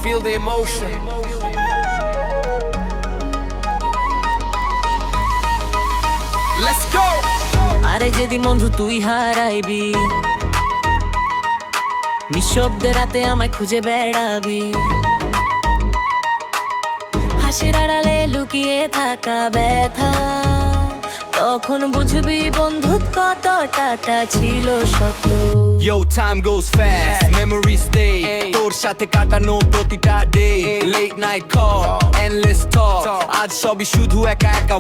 feel the emotion. Let's go. আরে যেদিন বন্ধু তুই হারাইবি, নিঃশব্দে রাতে আমায় খুঁজে বেড়াবি, হাসির আড়ালে লুকিয়ে থাকা ব্যথা, তখন বুঝবি বন্ধুত্ব কতটা ছিল সত্য। Yo, time goes fast, memories stay. তোর সাথে কাটানো প্রতিটা day, late night call, endless talk. আজ সবই শুধু একা একা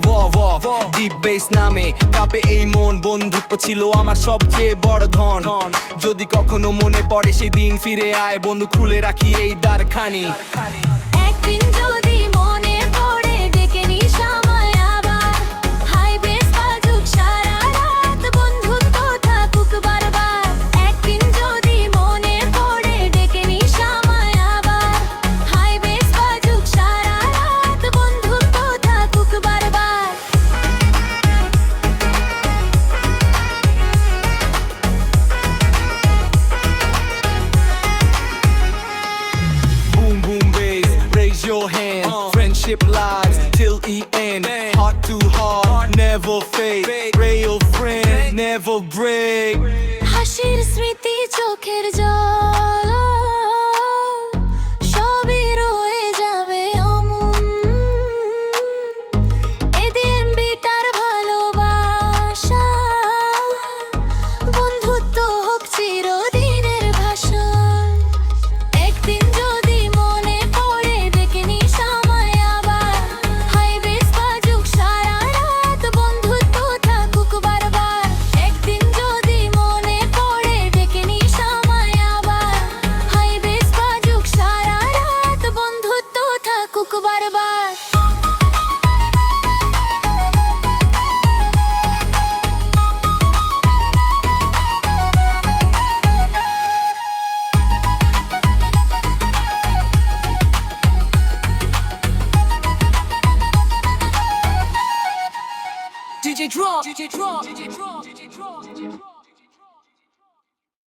deep bass নামে কাঁপে এই মন। বন্ধুত্ব ছিল আমার সবচেয়ে বড় ধন। যদি কখনো মনে পড়ে সেই দিন ফিরে আয় বন্ধু, খুলে রাখি এই দ্বারখানি। একদিন যদি মনে পড়ে ডেকে নিস আমায় আবার, হাই বেস বাজুক সারা রাত, বন্ধুত্ব থাকুক বারবার। একদিন যদি মনে পড়ে ডেকে নিস আমায় আবার, হাই বেস বাজুক সারা রাত, বন্ধুত্ব থাকুক বারবার। Boom boom bass, raise your hand. Friendship lives till the end. Heart to heart, never fade. Real friend, never break. হাসির স্মৃতি চোখের জল সবই রয়ে যাবে অমন, এদিন বিটার ভালোবাসা, বন্ধুত্ব হোক চিরদিনের ভাষণ। একদিন যদি মনে পড়ে ডেকে নিস আমায় আবার, হাই বেস বাজুক সারা রাত, বন্ধুত্ব থাকুক বারবার। একদিন যদি মনে পড়ে ডেকে নিস আমায় আবার, হাই বেস বাজুক সারা রাত, বন্ধুত্ব থাকুক বারবার। DJ Drop.